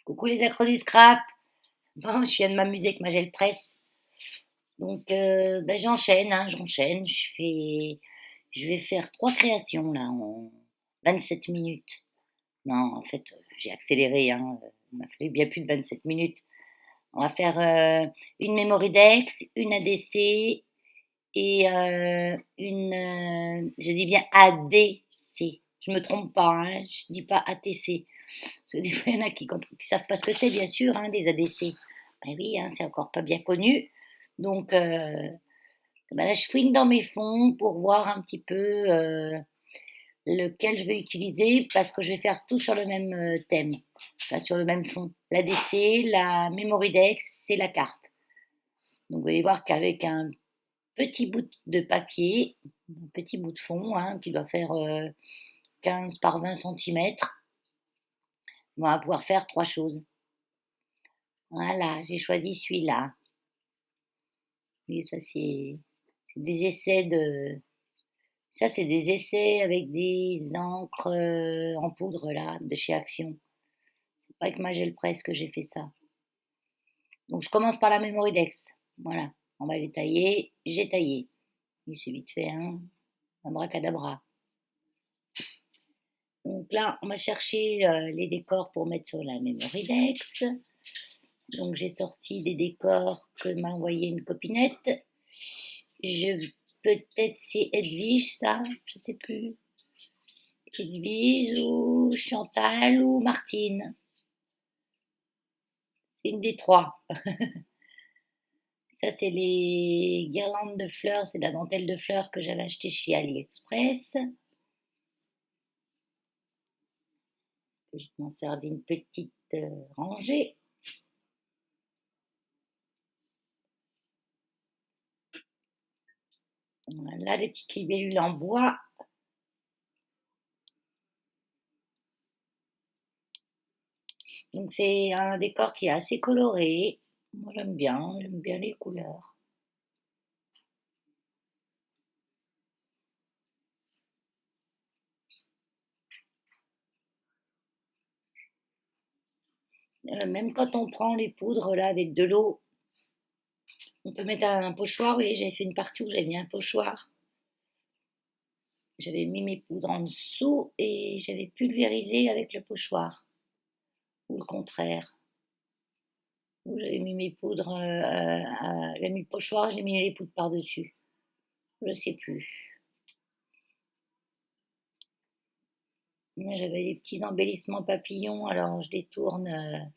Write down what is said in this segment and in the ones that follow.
Coucou les accros du scrap. Bon, je viens de m'amuser avec ma gel presse. Donc, j'enchaîne, hein, j'enchaîne. Je vais faire 3 créations là en 27 minutes. Non, en fait, j'ai accéléré. Hein, il m'a fallu bien plus de 27 minutes. On va faire une Memory Dex, une ADC et je dis bien ADC. Je me trompe pas, hein, je dis pas ATC. Parce que des fois, il y en a qui savent pas ce que c'est, bien sûr, hein, des ADC. Ben oui, hein, c'est encore pas bien connu. Donc, là, je fouine dans mes fonds pour voir un petit peu lequel je vais utiliser parce que je vais faire tout sur le même thème, enfin, sur le même fond. L'ADC, la Memory Dex, c'est la carte. Donc, vous allez voir qu'avec un petit bout de papier, un petit bout de fond, hein, qui doit faire 15 par 20 cm, on va pouvoir faire 3 choses. Voilà, j'ai choisi celui-là. Et ça, c'est des essais de. Ça, c'est des essais avec des encres en poudre, là, de chez Action. C'est pas avec ma gel presse que j'ai fait ça. Donc, je commence par la Memory Dex. Voilà, on va les tailler. J'ai taillé. Il suffit de faire un bracadabra. Donc là, on va chercher les décors pour mettre sur la Memory Dex. Donc, j'ai sorti des décors que m'a envoyé une copinette. Peut-être c'est Edwige, ça, je sais plus. Edwige ou Chantal ou Martine. C'est une des trois. Ça, c'est les guirlandes de fleurs, c'est la dentelle de fleurs que j'avais acheté chez AliExpress. Je m'en sers d'une petite rangée. Voilà, les petites libellules en bois. Donc, c'est un décor qui est assez coloré. Moi, j'aime bien les couleurs. Même quand on prend les poudres là avec de l'eau, on peut mettre un pochoir. Oui, j'avais fait une partie où j'avais mis un pochoir. J'avais mis mes poudres en dessous et j'avais pulvérisé avec le pochoir. Ou le contraire. Où j'avais mis mes poudres, j'avais mis le pochoir et j'ai mis les poudres par-dessus. Je sais plus. Moi, j'avais des petits embellissements papillons, alors je les tourne.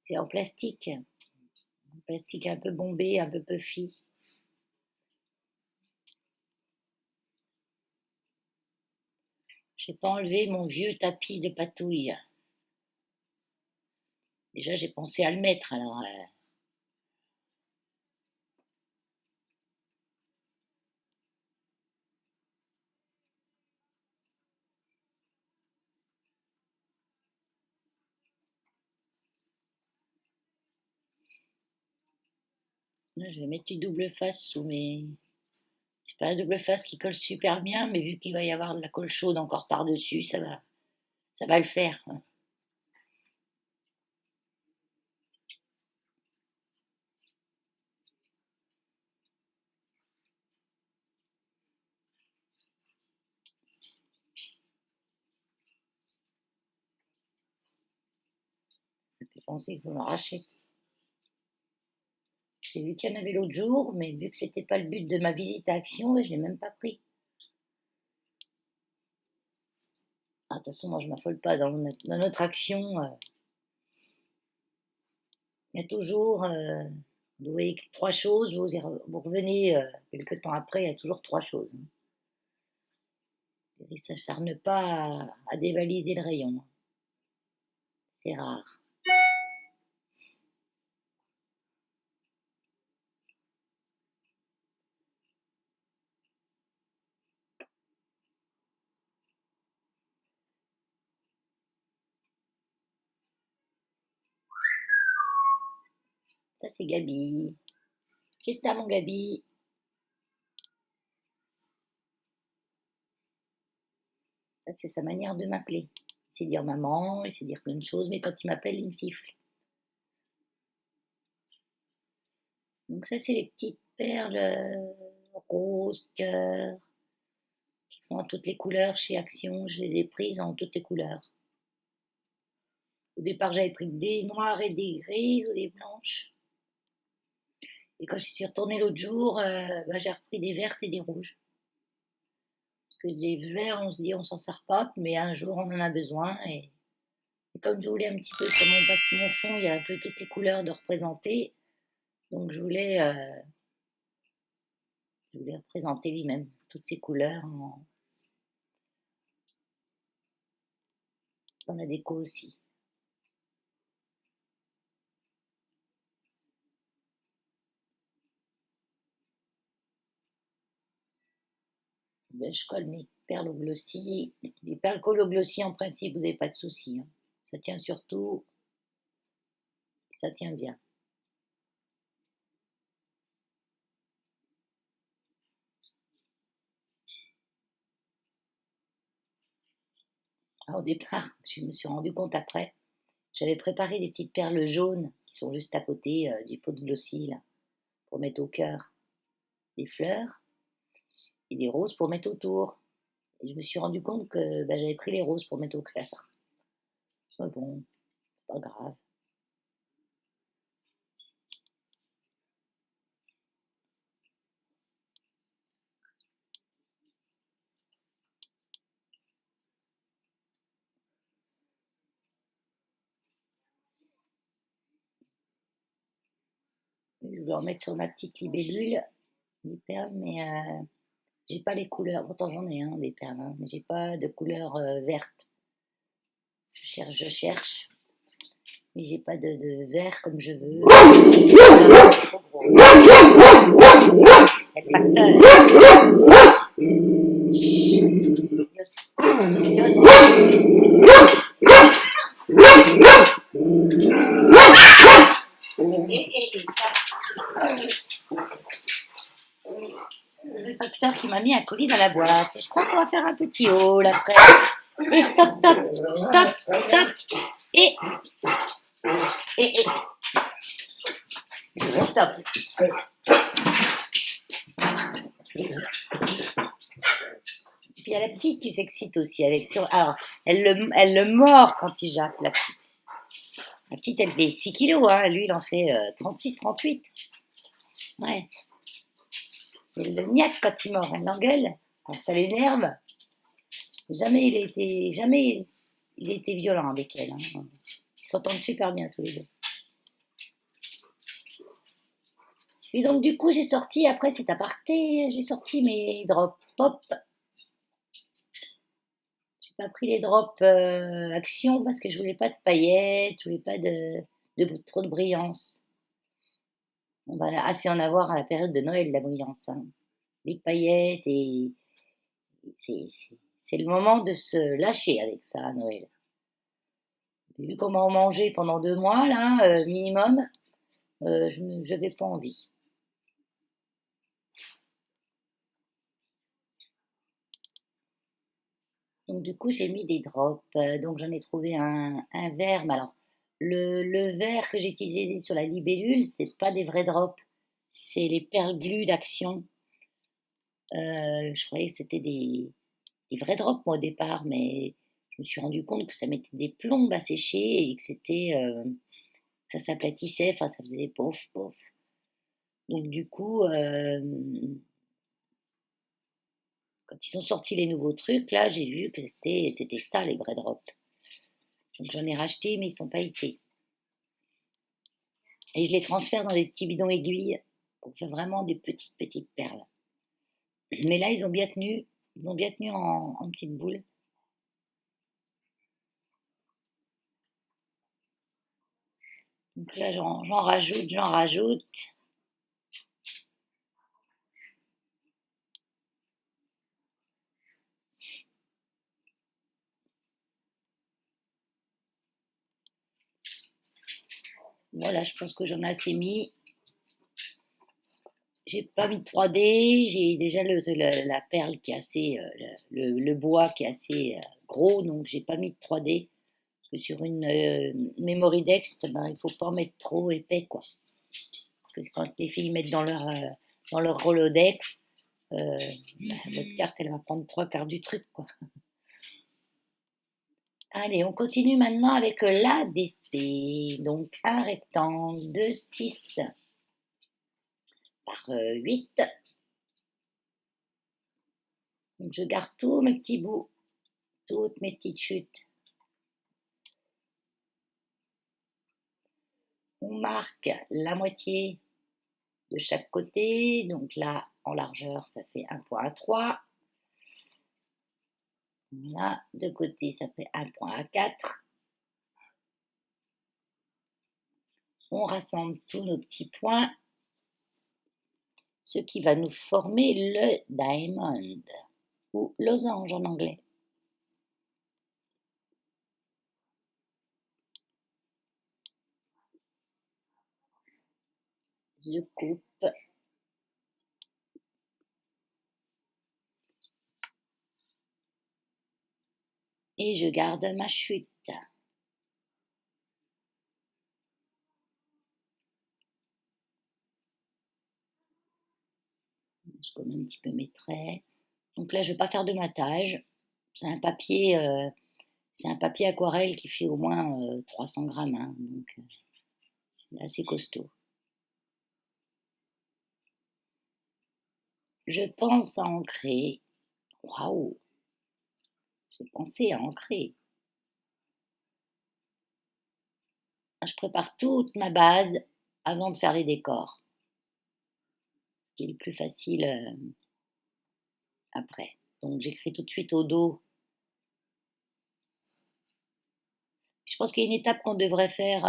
C'est en plastique. En plastique un peu bombé, un peu puffy. J'ai pas enlevé mon vieux tapis de patouille. Déjà, j'ai pensé à le mettre, alors. Là, je vais mettre une double face sous mes. C'est pas la double face qui colle super bien, mais vu qu'il va y avoir de la colle chaude encore par-dessus, ça va le faire. Ça fait penser qu'il faut me racheter. J'ai vu qu'il y en avait l'autre jour, mais vu que c'était pas le but de ma visite à Action, je l'ai même pas pris. Ah, de toute façon, moi je m'affole pas dans notre Action. Il y a toujours, vous voyez 3 choses, vous revenez quelques temps après, il y a toujours 3 choses. Et ça ne s'acharne pas à dévaliser le rayon. C'est rare. Ça, c'est Gabi. Qu'est-ce que t'as, mon Gabi? Ça, c'est sa manière de m'appeler. Il sait dire maman, il sait dire plein de choses, mais quand il m'appelle, il me siffle. Donc ça, c'est les petites perles roses, cœur, qui font en toutes les couleurs chez Action. Je les ai prises en toutes les couleurs. Au départ, j'avais pris des noires et des grises ou des blanches. Et quand je suis retournée l'autre jour, j'ai repris des vertes et des rouges. Parce que des verts, on se dit on s'en sert pas, mais un jour on en a besoin. Et comme je voulais un petit peu sur mon fond, il y a un peu toutes les couleurs de représenter. Donc je voulais représenter lui-même toutes ces couleurs dans la déco aussi. Ben, je colle mes perles au glossy. Les perles collent au glossy, en principe, vous n'avez pas de souci, hein. Ça tient surtout, ça tient bien. Alors, au départ, je me suis rendu compte après, j'avais préparé des petites perles jaunes qui sont juste à côté du pot de glossy, là, pour mettre au cœur des fleurs, et des roses pour mettre autour. Et je me suis rendu compte que j'avais pris les roses pour mettre au cœur. Mais bon, pas grave. Je vais en mettre sur ma petite libellule, des perles, mais j'ai pas les couleurs. Pourtant, j'en ai des perles, hein, mais j'ai pas de couleur verte. Je cherche, mais j'ai pas de vert comme je veux. C'est trop gros. El facteur. Chut. Yos. Le facteur qui m'a mis un colis dans la boîte. Je crois qu'on va faire un petit haul après. Et stop, stop, stop, stop. Et stop. Puis il y a la petite qui s'excite aussi. Alors, elle le mord quand il jappe, la petite. La petite, elle fait 6 kilos, hein. Lui, il en fait 36, 38. Ouais. Elle le niaque quand il mord, elle l'engueule. Alors, ça l'énerve. Jamais il a été violent avec elle, hein. Ils s'entendent super bien tous les deux. Et donc du coup j'ai sorti, après cet aparté, j'ai sorti mes drops pop. J'ai pas pris les drops Action parce que je voulais pas de paillettes, je voulais pas trop de brillance. On va assez en avoir à la période de Noël, la brillance, hein. Les paillettes et c'est le moment de se lâcher avec ça à Noël. Vu comment on mangeait pendant 2 mois là, minimum, je n'avais pas envie. Donc du coup, j'ai mis des drops. Donc j'en ai trouvé un vert. Mais alors, le vert que j'ai utilisé sur la libellule, c'est pas des vrais drops. C'est les perles glues d'Action. Je croyais que c'était des vrais drops moi au départ, mais je me suis rendu compte que ça mettait des plombes à sécher et que ça s'aplatissait. Enfin, ça faisait des pof pof. Donc du coup, quand ils ont sorti les nouveaux trucs, là, j'ai vu que c'était ça les vrais drops. Donc j'en ai racheté, mais ils sont pas été. Et je les transfère dans des petits bidons aiguilles pour faire vraiment des petites, petites perles. Mais là, ils ont bien tenu. Ils ont bien tenu en petites boules. Donc là, j'en rajoute. Voilà, je pense que j'en ai assez mis. J'ai pas mis de 3D. J'ai déjà la perle qui est assez, le bois qui est assez gros, donc j'ai pas mis de 3D. Parce que sur une Memory Dex, ben, il faut pas en mettre trop épais, quoi. Parce que quand les filles mettent dans leur Rolodex, ben, votre carte, elle va prendre 3 quarts du truc, quoi. Allez, on continue maintenant avec l'ADC. Donc, un rectangle de 6 par 8. Donc, je garde tous mes petits bouts, toutes mes petites chutes. On marque la moitié de chaque côté. Donc là, en largeur, ça fait 1,3. Là, de côté, ça fait 1,4. On rassemble tous nos petits points, ce qui va nous former le diamond, ou losange en anglais. Je coupe. Et je garde ma chute. Je colle un petit peu mes traits. Donc là, je ne vais pas faire de matage. C'est un papier aquarelle qui fait au moins 300 grammes. Hein, donc, c'est assez costaud. Je pense à ancrer. Waouh! J'ai pensé à ancrer. Je prépare toute ma base avant de faire les décors. Ce qui est le plus facile après. Donc j'écris tout de suite au dos. Je pense qu'il y a une étape qu'on devrait faire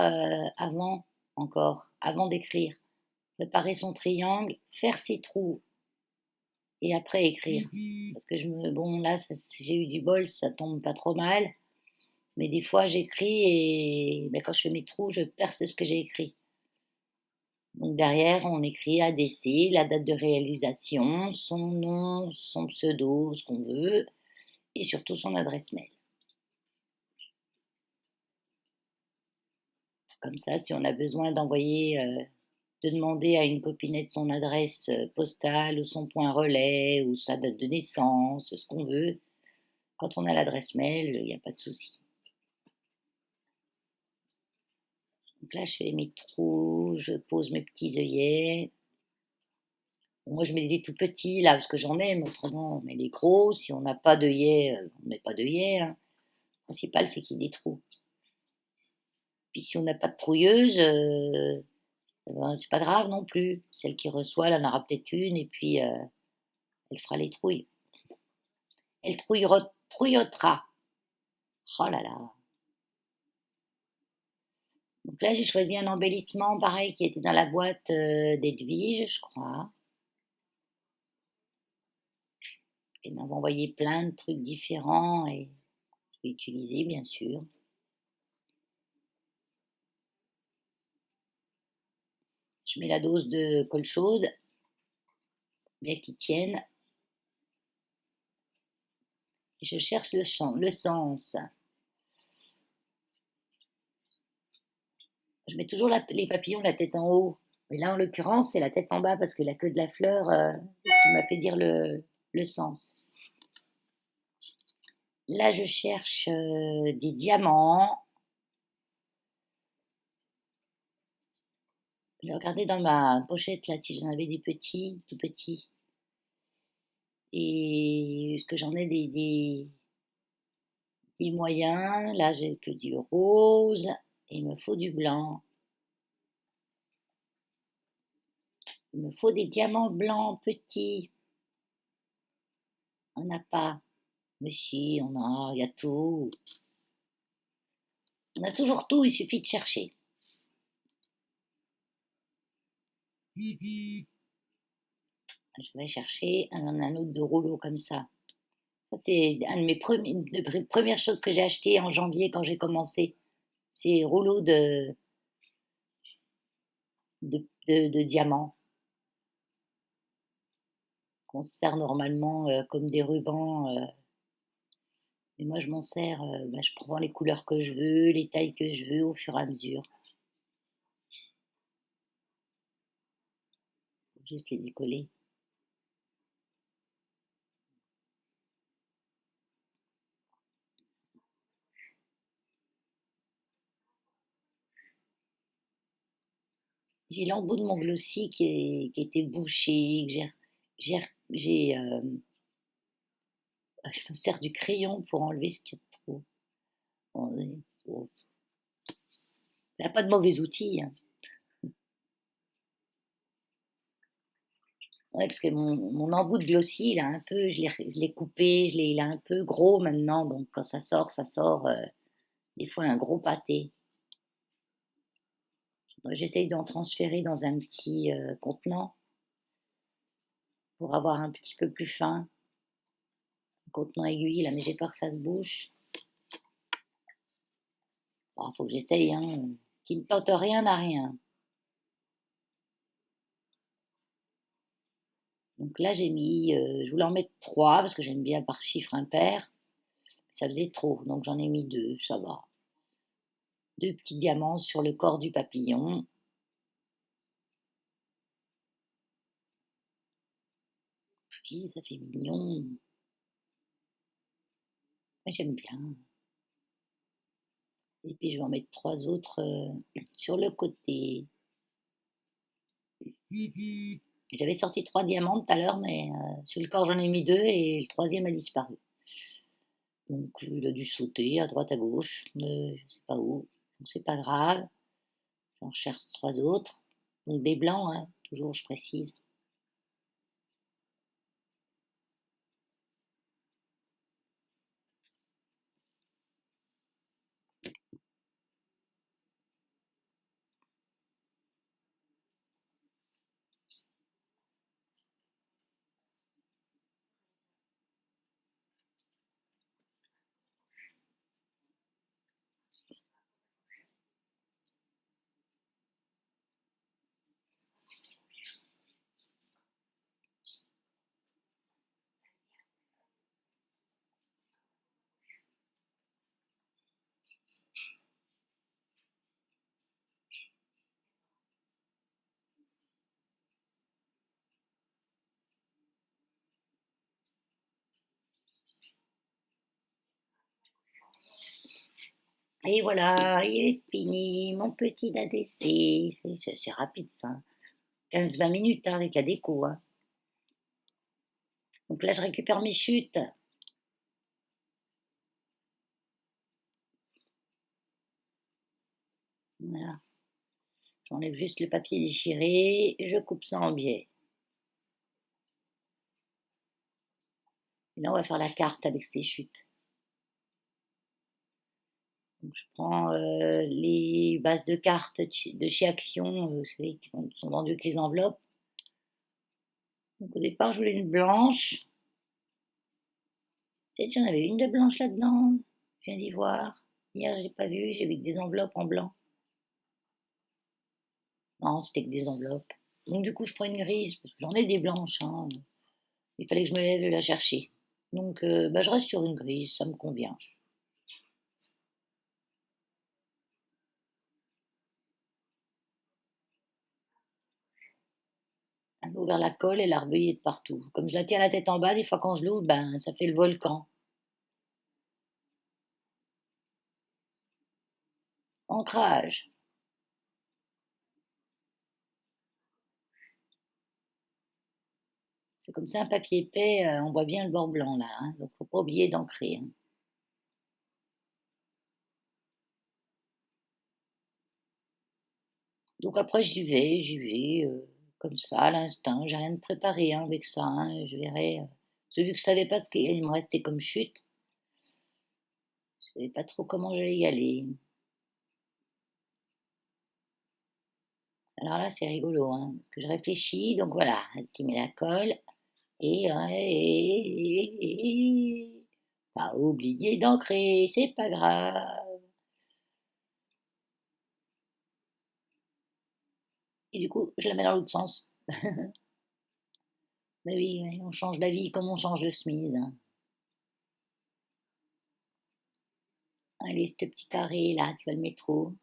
avant encore, avant d'écrire. Préparer son triangle, faire ses trous et après écrire. Parce que bon là j'ai eu du bol, ça tombe pas trop mal. Mais des fois j'écris et ben, quand je fais mes trous, je perce ce que j'ai écrit. Donc derrière, on écrit ADC, la date de réalisation, son nom, son pseudo, ce qu'on veut, et surtout son adresse mail. Comme ça, si on a besoin de demander à une copinette son adresse postale ou son point relais ou sa date de naissance, ce qu'on veut, quand on a l'adresse mail, il n'y a pas de souci. Donc là, je fais mes trous, je pose mes petits œillets. Moi, je mets des tout petits là, parce que j'en ai, mais autrement, on met les gros. Si on n'a pas d'œillets, on ne met pas d'œillets. Hein. Le principal, c'est qu'il y ait des trous. Puis si on n'a pas de trouilleuse, ben, c'est pas grave non plus. Celle qui reçoit, elle en aura peut-être une, et puis elle fera les trouilles. Elle trouillotera. Oh là là. Donc là, j'ai choisi un embellissement pareil qui était dans la boîte d'Edwige, je crois. Elle m'avait envoyé plein de trucs différents et je vais utiliser, bien sûr. Je mets la dose de colle chaude, bien qu'il tienne. Et je cherche le sens. Je mets toujours les papillons la tête en haut. Mais là, en l'occurrence, c'est la tête en bas parce que la queue de la fleur qui m'a fait dire le sens. Là, je cherche des diamants. Je regardais dans ma pochette là si j'en avais des petits, tout petits. Et est-ce que j'en ai des moyens? Là, j'ai que du rose. Et il me faut du blanc. Il me faut des diamants blancs petits. On n'a pas. Mais si, on a, il y a tout. On a toujours tout, il suffit de chercher. Je vais chercher un autre de rouleau comme ça. Ça, c'est une des premières choses que j'ai acheté en janvier quand j'ai commencé. Ces rouleaux de diamants qu'on sert normalement comme des rubans Et moi, je m'en sers, je prends les couleurs que je veux, les tailles que je veux au fur et à mesure. Faut juste les décoller. J'ai l'embout de mon glossy qui était bouché, que je me sers du crayon pour enlever ce qu'il y a de trop. Bon, bon, il n'y a pas de mauvais outils, hein. Ouais, parce que mon embout de glossy, il a un peu, je l'ai coupé, il est un peu gros maintenant, donc quand ça sort des fois un gros pâté. Donc, j'essaye d'en transférer dans un petit contenant pour avoir un petit peu plus fin, un contenant aiguille, là, mais j'ai peur que ça se bouche. Bon, faut que j'essaye, hein. Qui ne tente rien n'a rien. Donc là, je voulais en mettre trois parce que j'aime bien par chiffre impair. Ça faisait trop, donc j'en ai mis deux, ça va. Deux petits diamants sur le corps du papillon. Puis ça fait mignon. Moi, j'aime bien. Et puis je vais en mettre trois autres sur le côté. J'avais sorti trois diamants tout à l'heure, mais sur le corps j'en ai mis deux et le troisième a disparu. Donc il a dû sauter à droite à gauche, mais je ne sais pas où. Donc c'est pas grave. J'en cherche trois autres. Donc des blancs, hein, toujours je précise. Et voilà, il est fini, mon petit ADC. C'est rapide ça. 15-20 minutes hein, avec la déco, hein. Donc là, je récupère mes chutes. Voilà. J'enlève juste le papier déchiré, je coupe ça en biais. Et là, on va faire la carte avec ces chutes. Donc, je prends les bases de cartes de chez Action, vous savez, qui sont vendues avec les enveloppes. Donc au départ, je voulais une blanche. Peut-être j'en avais une de blanche là-dedans. Je viens d'y voir. Hier, j'ai pas vu, j'ai vu que des enveloppes en blanc. Non, c'était que des enveloppes. Donc du coup, je prends une grise, parce que j'en ai des blanches, hein. Il fallait que je me lève la chercher. Donc je reste sur une grise, ça me convient. Elle a ouvert la colle et l'a rebeuillée de partout. Comme je la tiens la tête en bas, des fois quand je l'ouvre, ben ça fait le volcan. Ancrage. C'est comme ça un papier épais, on voit bien le bord blanc là, hein, donc faut pas oublier d'ancrer, hein. Donc après j'y vais comme ça à l'instinct, j'ai rien de préparé hein, avec ça, hein, je verrai. Vu que je savais pas ce qu'il me restait comme chute, je savais pas trop comment j'allais y aller. Alors là c'est rigolo, hein, parce que je réfléchis, donc voilà, tu mets la colle et t'as oublié d'ancrer, c'est pas grave. Et du coup je la mets dans l'autre sens. Mais oui, oui, on change la vie comme on change de chemise, hein. Allez, ce petit carré là, tu vois le métro.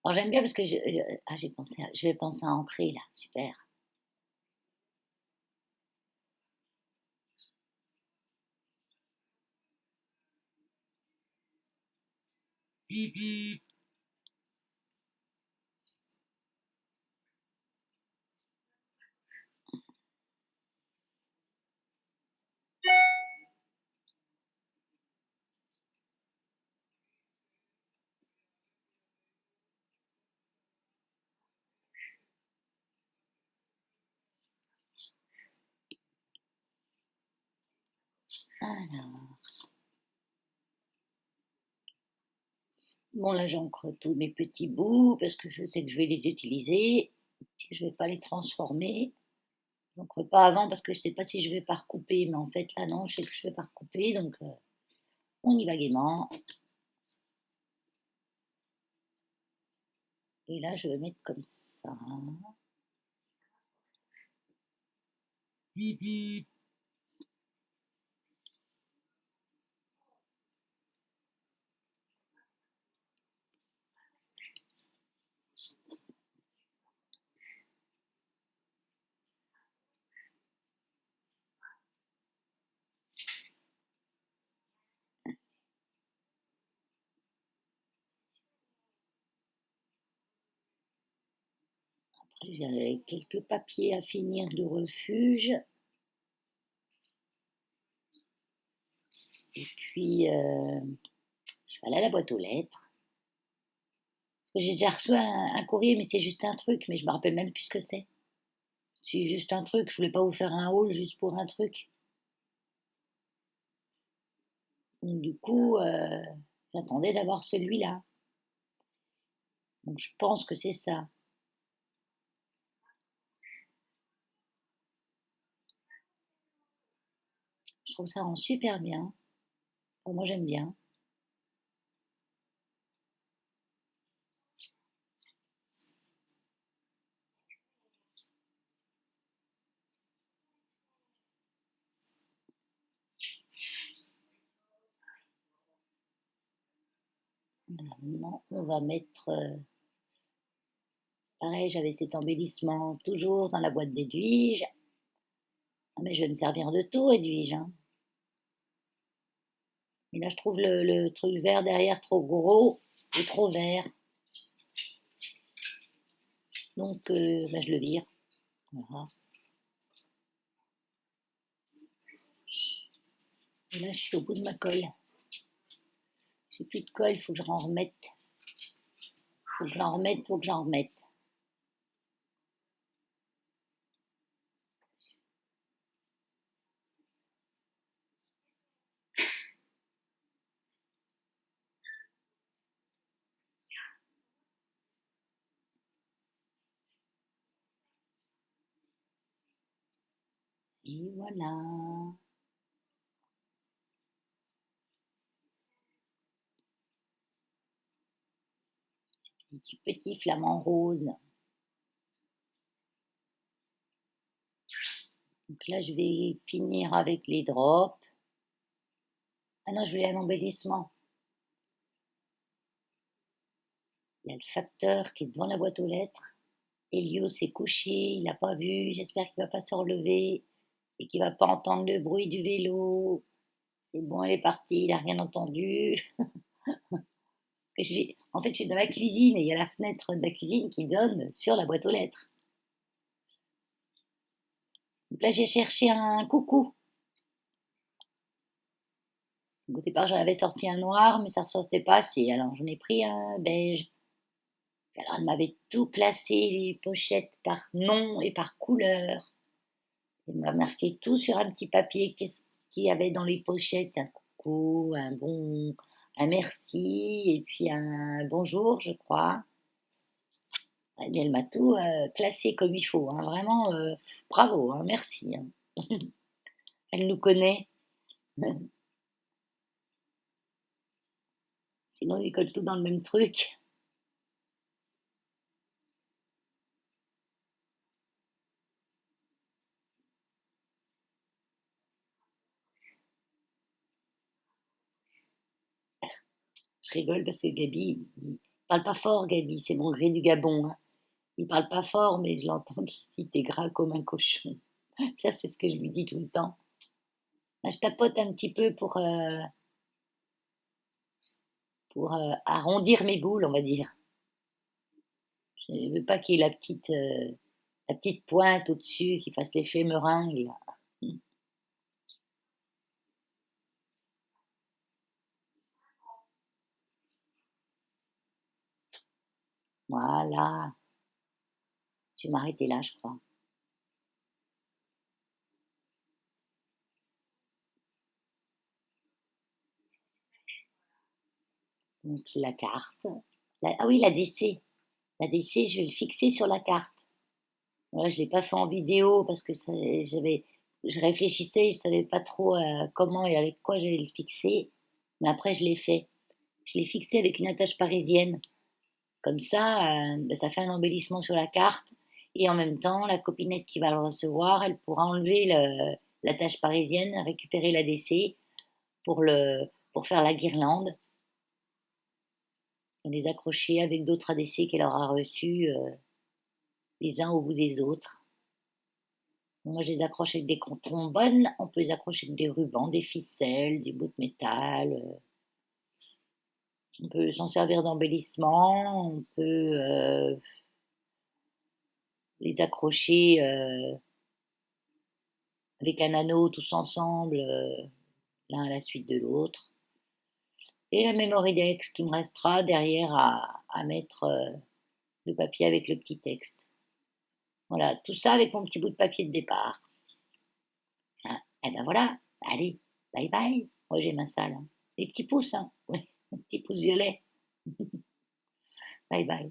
Alors j'aime bien parce que je vais penser à ancrer là, super. Alors, bon là j'encre tous mes petits bouts parce que je sais que je vais les utiliser. Je vais pas les transformer. J'encre pas avant parce que je sais pas si je vais pas recouper, mais en fait là non, je sais que je vais pas recouper, donc on y va gaiement. Et là je vais mettre comme ça. Après j'ai quelques papiers à finir de refuge. Et puis je vais aller à la boîte aux lettres. J'ai déjà reçu un courrier, mais c'est juste un truc, mais je me rappelle même plus ce que c'est. C'est juste un truc, je voulais pas vous faire un haul juste pour un truc. Donc, du coup, j'attendais d'avoir celui-là. Donc je pense que c'est ça. Je trouve ça rend super bien. Enfin, moi j'aime bien. Maintenant, on va mettre... pareil, j'avais cet embellissement toujours dans la boîte d'éduige. Ah, mais je vais me servir de tout, éduige. Hein. Et là, je trouve le truc vert derrière trop gros et trop vert. Donc, bah, je le vire. Voilà. Et là, je suis au bout de ma colle. J'ai plus de colle, il faut que j'en remette. Faut que j'en remette, faut que j'en remette. Et voilà. Du petit flamant rose. Donc là, je vais finir avec les drops. Ah non, je voulais un embellissement. Il y a le facteur qui est devant la boîte aux lettres. Elio s'est couché, il n'a pas vu. J'espère qu'il ne va pas se relever et qu'il ne va pas entendre le bruit du vélo. C'est bon, elle est partie, il n'a rien entendu. En fait, je suis dans la cuisine et il y a la fenêtre de la cuisine qui donne sur la boîte aux lettres. Donc là, j'ai cherché un coucou. Au départ, j'en avais sorti un noir, mais ça ne ressortait pas assez. Alors, j'en ai pris un beige. Alors, elle m'avait tout classé, les pochettes par nom et par couleur. Elle m'a marqué tout sur un petit papier. Qu'est-ce qu'il y avait dans les pochettes? Un coucou, un merci, et puis un bonjour, je crois. Elle m'a tout classé comme il faut. Hein. Vraiment, bravo, hein, merci. Hein. Elle nous connaît. Sinon, ils collent tout dans le même truc. rigole parce que Gabi, il parle pas fort, Gabi, c'est mon gré du Gabon, hein. Il parle pas fort, mais je l'entends qu'il dit t'es gras comme un cochon. Ça, c'est ce que je lui dis tout le temps. Là, je tapote un petit peu pour arrondir mes boules, on va dire. Je ne veux pas qu'il y ait la petite pointe au-dessus qui fasse l'effet meringue, là. Voilà. Je vais m'arrêter là, je crois. Donc, la carte. Ah oui, la DC. La DC, je vais le fixer sur la carte. Voilà, je ne l'ai pas fait en vidéo parce que je réfléchissais, je ne savais pas trop comment et avec quoi j'allais le fixer. Mais après, je l'ai fait. Je l'ai fixé avec une attache parisienne. Comme ça, ben, ça fait un embellissement sur la carte. Et en même temps, la copinette qui va le recevoir, elle pourra enlever l'attache parisienne, récupérer la DC pour faire la guirlande et les accrocher avec d'autres ADC qu'elle aura reçus les uns au bout des autres. Moi, je les accroche avec des trombones. On peut les accrocher avec des rubans, des ficelles, des bouts de métal. On peut s'en servir d'embellissement. On peut les accrocher avec un anneau tous ensemble, l'un à la suite de l'autre. Et la mémoridex qui me restera derrière à mettre le papier avec le petit texte. Voilà, tout ça avec mon petit bout de papier de départ. Hein, et ben voilà, allez, bye bye. Moi j'ai ma salle. Hein. Des petits pouces, hein. Oui, des petits pouces violets. Bye bye.